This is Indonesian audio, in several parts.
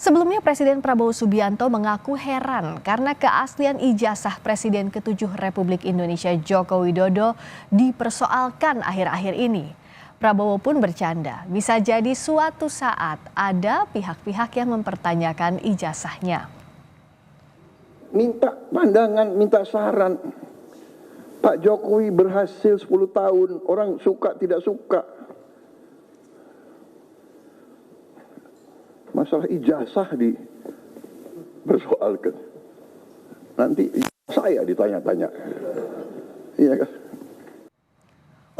Sebelumnya Presiden Prabowo Subianto mengaku heran karena keaslian ijazah Presiden ke-7 Republik Indonesia Joko Widodo dipersoalkan akhir-akhir ini. Prabowo pun bercanda, bisa jadi suatu saat ada pihak-pihak yang mempertanyakan ijazahnya. Minta pandangan, minta saran. Pak Jokowi berhasil 10 tahun, orang suka tidak suka. Masalah ijazah dipersoalkan. Nanti saya ditanya-tanya. Iya kan?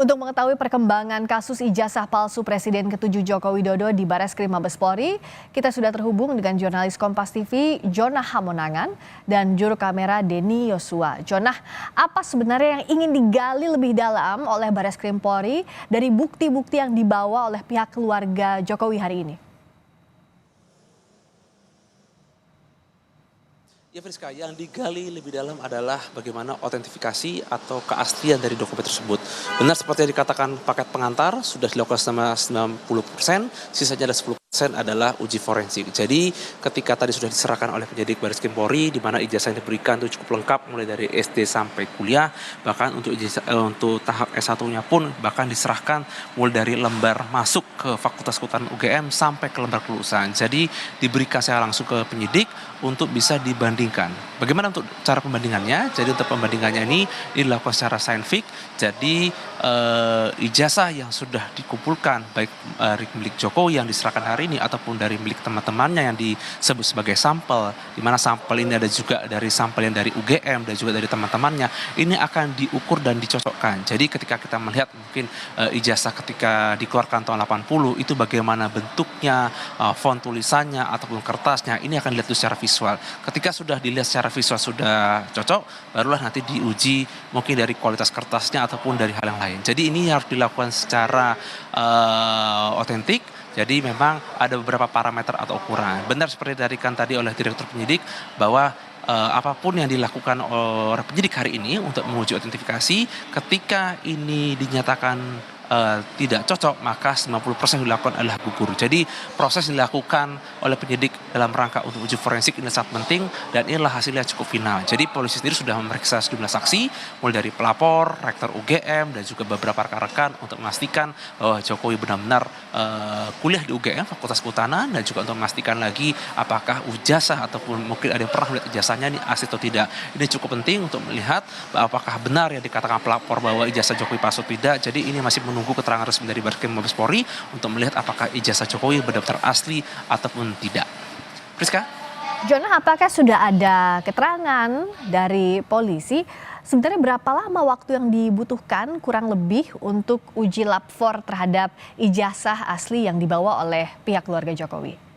Untuk mengetahui perkembangan kasus ijazah palsu Presiden ke-7 Joko Widodo di Bareskrim Mabes Polri, kita sudah terhubung dengan jurnalis Kompas TV Jonah Hamonangan dan juru kamera Denny Yosua. Jonah, apa sebenarnya yang ingin digali lebih dalam oleh Bareskrim Polri dari bukti-bukti yang dibawa oleh pihak keluarga Jokowi hari ini? Ya Friska, yang digali lebih dalam adalah bagaimana otentifikasi atau keaslian dari dokumen tersebut. Benar seperti yang dikatakan paket pengantar, sudah dilakukan selama 90%, sisanya ada 10% adalah uji forensik. Jadi ketika tadi sudah diserahkan oleh penyidik Bareskrim Polri, di mana ijazah yang diberikan itu cukup lengkap mulai dari SD sampai kuliah, bahkan untuk tahap S1-nya pun bahkan diserahkan mulai dari lembar masuk ke Fakultas Kehutanan UGM sampai ke lembar kelulusan. Jadi diberikan secara langsung ke penyidik untuk bisa dibandingkan. Bagaimana untuk cara pembandingannya? Jadi untuk pembandingannya ini dilakukan secara saintifik. Jadi ijazah yang sudah dikumpulkan baik dari milik Jokowi yang diserahkan hari ini ataupun dari milik teman-temannya yang disebut sebagai sampel, di mana sampel ini ada juga dari sampel yang dari UGM dan juga dari teman-temannya, ini akan diukur dan dicocokkan. Jadi ketika kita melihat mungkin ijazah ketika dikeluarkan tahun 80 itu bagaimana bentuknya, font tulisannya ataupun kertasnya, ini akan dilihat secara visual. Ketika sudah dilihat secara visual sudah cocok, barulah nanti diuji mungkin dari kualitas kertasnya ataupun dari hal yang lain. Jadi ini harus dilakukan secara otentik. Jadi memang ada beberapa parameter atau ukuran. Benar seperti tadi oleh Direktur Penyidik bahwa apapun yang dilakukan oleh penyidik hari ini untuk menguji otentifikasi, ketika ini dinyatakan tidak cocok, maka 90% dilakukan adalah gugur. Jadi proses dilakukan oleh penyidik dalam rangka untuk uji forensik ini sangat penting dan inilah hasilnya cukup final. Jadi polisi sendiri sudah memeriksa sejumlah saksi mulai dari pelapor, rektor UGM dan juga beberapa rekan-rekan untuk memastikan bahwa Jokowi benar-benar kuliah di UGM Fakultas Kehutanan dan juga untuk memastikan lagi apakah ijazah ataupun mungkin ada yang pernah melihat ijazahnya ini asli atau tidak. Ini cukup penting untuk melihat apakah benar yang dikatakan pelapor bahwa ijazah Jokowi palsu tidak. Jadi ini masih menunggu keterangan resmi dari Bareskrim Mabes Polri untuk melihat apakah ijazah Jokowi benar-benar asli ataupun tidak. Priska? Jonah, apakah sudah ada keterangan dari polisi sebenarnya berapa lama waktu yang dibutuhkan kurang lebih untuk uji lapor terhadap ijazah asli yang dibawa oleh pihak keluarga Jokowi?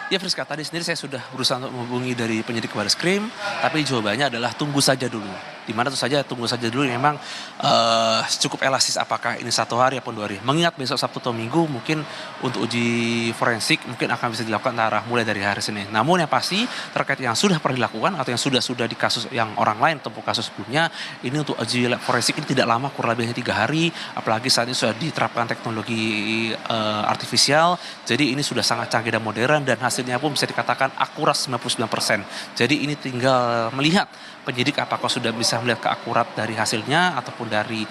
Ya Friska, tadi sendiri saya sudah berusaha untuk menghubungi dari penyidik Bareskrim, tapi jawabannya adalah tunggu saja dulu. Di mana tentu saja tunggu saja dulu memang cukup elastis apakah ini 1 hari ataupun 2 hari. Mengingat besok Sabtu atau Minggu mungkin untuk uji forensik mungkin akan bisa dilakukan mulai dari hari Senin. Namun yang pasti terkait yang sudah pernah dilakukan atau yang sudah di kasus yang orang lain ataupun kasus sebelumnya, ini untuk uji forensik ini tidak lama, kurang lebih 3 hari, apalagi saat ini sudah diterapkan teknologi artifisial. Jadi ini sudah sangat canggih dan modern dan hasilnya pun bisa dikatakan akurat 99%. Jadi ini tinggal melihat penyidik apakah sudah bisa melihat keakurat dari hasilnya ataupun dari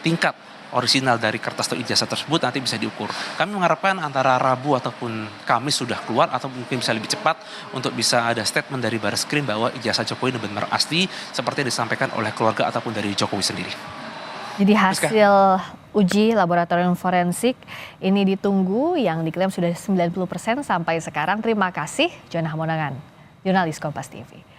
tingkat orisinal dari kertas atau ijazah tersebut nanti bisa diukur. Kami mengharapkan antara Rabu ataupun Kamis sudah keluar atau mungkin bisa lebih cepat untuk bisa ada statement dari Bareskrim bahwa ijazah Jokowi benar-benar asli seperti yang disampaikan oleh keluarga ataupun dari Jokowi sendiri. Jadi hasil uji laboratorium forensik ini ditunggu yang diklaim sudah 90% sampai sekarang. Terima kasih Jonah Hamonangan, jurnalis Kompas TV.